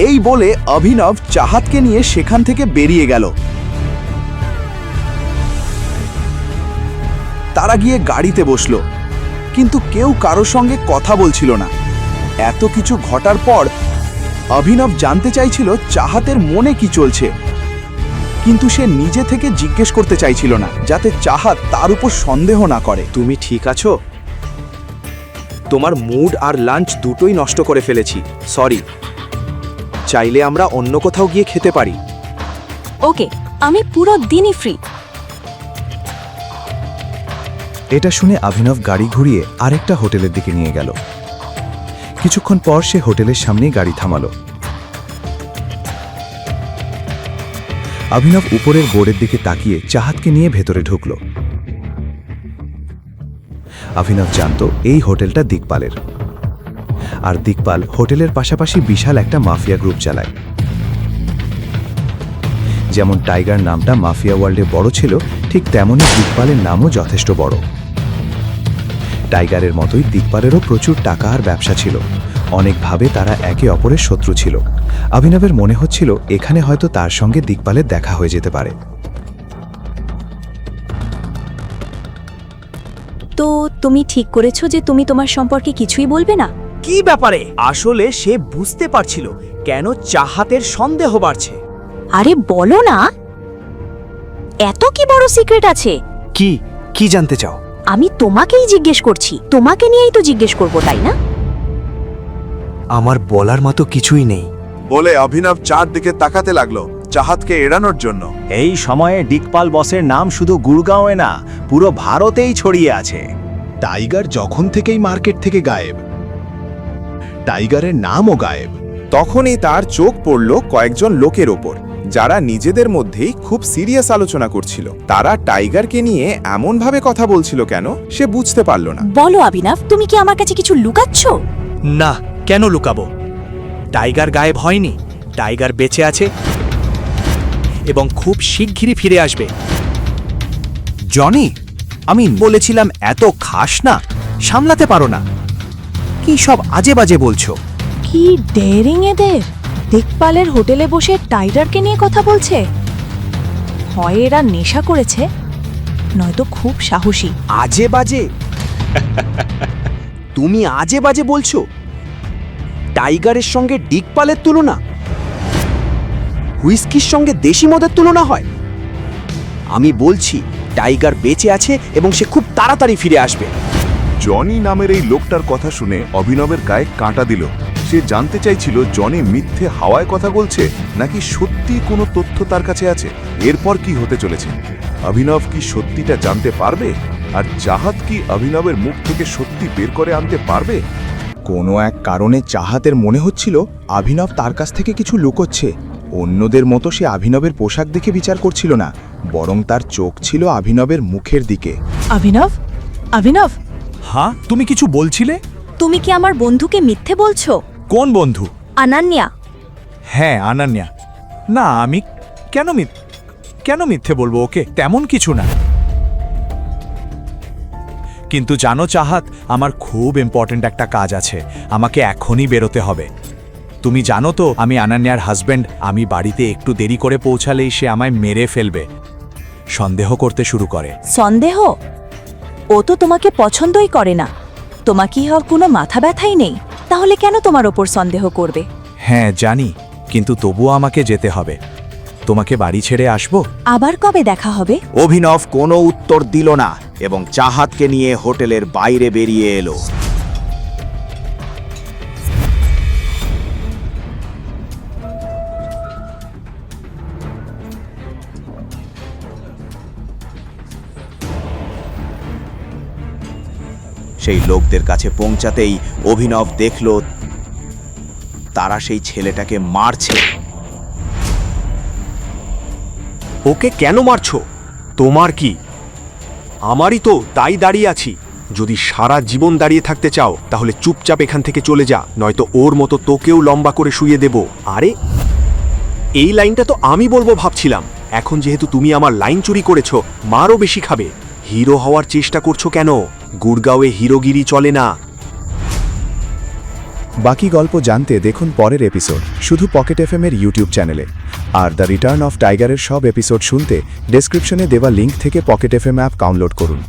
এই বলে অভিনব চাহাতকে নিয়ে সেখান থেকে বেরিয়ে গেল। তারা গিয়ে গাড়িতে বসলো, কিন্তু কেউ কারোর সঙ্গে কথা বলছিল না। এত কিছু ঘটার পর অভিনব জানতে চাইছিল চাহাতের মনে কি চলছে, কিন্তু সে নিজে থেকে জিজ্ঞেস করতে চাইছিল না, যাতে চাহাত তার উপর সন্দেহ না করে। তুমি ঠিক আছো? তোমার মুড আর লাঞ্চ দুটোই নষ্ট করে ফেলেছি, সরি। চাইলে আমরা অন্য কোথাও গিয়ে খেতে পারি। ওকে, আমি পুরো দিনই ফ্রি। এটা শুনে অভিনব গাড়ি ঘুরিয়ে আরেকটা হোটেলের দিকে নিয়ে গেল। কিছুক্ষণ পর সে হোটেলের সামনেই গাড়ি থামালো। অভিনব উপরের বোর্ডের দিকে তাকিয়ে চাহাতকে নিয়ে ভেতরে ঢুকল। অভিনব জানত এই হোটেলটা দিকপালের, আর দিকপাল হোটেলের পাশাপাশি বিশাল একটা মাফিয়া গ্রুপ চালায়। যেমন টাইগার নামটা মাফিয়া ওয়ার্ল্ডে বড় ছিল, ঠিক তেমনই দিকপালের নামও যথেষ্ট বড়। টাইগারের মতোই দিকপালেরও প্রচুর টাকা আর ব্যবসা ছিল। অনেকভাবে তারা একে অপরের শত্রু ছিল। অভিনবের মনে হচ্ছিল এখানে হয়তো তার সঙ্গে দিকপালের দেখা হয়ে যেতে পারে। তো তুমি ঠিক করেছো যে তুমি তোমার সম্পর্কে কিছুই বলবে না? কি ব্যাপারে? আসলে সে বুঝতে পারছিল কেন চাহাতের সন্দেহ বাড়ছে। আরে বলো না, এত কি বড় সিক্রেট আছে? কি কি জানতে চাও? আমি তোমাকেই জিজ্ঞেস করছি, তোমাকে নিয়েই তো জিজ্ঞেস করবো, তাই না? আমার বলার মতো কিছুই নেই, বলে অভিনব চারদিকে তাকাতে লাগলো চাহাতকে এড়ানোর জন্য। এই সময়ে দিকপাল বসের নাম শুধু গুড়গাঁওয়ে না, পুরো ভারতেই ছড়িয়ে আছে। টাইগার যখন থেকেই মার্কেট থেকে গায়েব, টাইগারের নামও গায়েব। তখনই তার চোখ পড়ল কয়েকজন লোকের ওপর, যারা নিজেদের মধ্যেই খুব সিরিয়াস আলোচনা করছিল। তারা টাইগারকে নিয়ে এমনভাবে কথা বলছিল কেন সে বুঝতে পারল না। বলো অভিনব, তুমি কি আমার কাছে কিছু লুকাচ্ছ? না, কেন লুকাবো? টাইগার গায়েব হয়নি, টাইগার বেঁচে আছে এবং খুব শিগগিরই ফিরে আসবে। জনি, আমি বলেছিলাম এত খাস না, সামলাতে পারো না। কি সব আজে বাজে বলছো? কি ডেয়ারিং এদের! দিকপালের হোটেলে বসে টাইগারকে নিয়ে কথা বলছে। হয় এরা নেশা করেছে, নয়তো খুব সাহসী। আজে বাজে? তুমি আজে বাজে বলছো? টাইগারের সঙ্গে দিকপালের তুলনা? হুইস্কির সঙ্গে দেশি মদের তুলনা হয়? আমি বলছি টাইগার বেঁচে আছে এবং সে খুব তাড়াতাড়ি ফিরে আসবে। জনি নামের এই লোকটার কথা শুনে অভিনবের গায়ে কাঁটা দিল। সে জানতে চাইছিল জনি মিথ্যে হাওয়ায় কথা বলছে নাকি সত্যি কোনো তথ্য তার কাছে আছে। এরপর কি হতে চলেছে? অভিনব কি সত্যিটা জানতে পারবে? আর চাহাত কি অভিনবের মুখ থেকে সত্যি বের করে আনতে পারবে? কোনো এক কারণে চাহাতের মনে হচ্ছিল অভিনব তার কাছ থেকে কিছু লুকোচ্ছে। অন্যদের মতো সে অভিনবের পোশাক দেখে বিচার করছিল না, বরং তার চোখ ছিল অভিনবের মুখের দিকে। অভিনব, অভিনব, হ্যাঁ, তুমি কিছু বলছিলে? তুমি কি আমার বন্ধুকে মিথ্যে বলছো? কোন বন্ধু? অনন্যা। হ্যাঁ, অনন্যা। না, আমি কেন মিথ্যে বলবো ওকে? তেমন কিছু না। কিন্তু জানো চাহাত, আমার খুব ইম্পর্ট্যান্ট একটা কাজ আছে, আমাকে এখনই বেরোতে হবে। তুমি জানো তো আমি অনন্যার হাজব্যান্ড। আমি বাড়িতে একটু দেরি করে পৌঁছালেই সে আমায় মেরে ফেলবে। সন্দেহ করতে শুরু করে। সন্দেহ? ও তো তোমাকে পছন্দই করে না। তোমার কি আর কোনো মাথা ব্যথাই নেই? তাহলে কেন তোমার ওপর সন্দেহ করবে? হ্যাঁ জানি, কিন্তু তবুও আমাকে যেতে হবে। তোমাকে বাড়ি ছেড়ে আসবো। আবার কবে দেখা হবে? অভিনব কোনো উত্তর দিল না এবং চাহাতকে নিয়ে হোটেলের বাইরে বেরিয়ে এলো। সেই লোকদের কাছে পৌঁছাতেই অভিনব দেখল তারা সেই ছেলেটাকে মারছে। ওকে কেন মারছো? তোমার কি? আমারই তো তাই দাঁড়িয়ে আছি। যদি সারা জীবন দাঁড়িয়ে থাকতে চাও তাহলে চুপচাপ এখান থেকে চলে যা, নয়তো ওর মতো তোকেও লম্বা করে শুইয়ে দেব। আরে, এই লাইনটা তো আমি বলবো ভাবছিলাম। এখন যেহেতু তুমি আমার লাইন চুরি করেছো, মারও বেশি খাবে। হিরো হওয়ার চেষ্টা করছো কেন? গুড়গাঁওয়ে হিরোগিরি চলে না। বাকি গল্প জানতে দেখুন পরের এপিসোড শুধু পকেট এফএম এর ইউটিউব চ্যানেলে। আর দ্য রিটার্ন অফ টাইগারের সব এপিসোড শুনতে ডেসক্রিপশনে দেওয়া লিঙ্ক থেকে পকেট এফএম অ্যাপ ডাউনলোড করুন।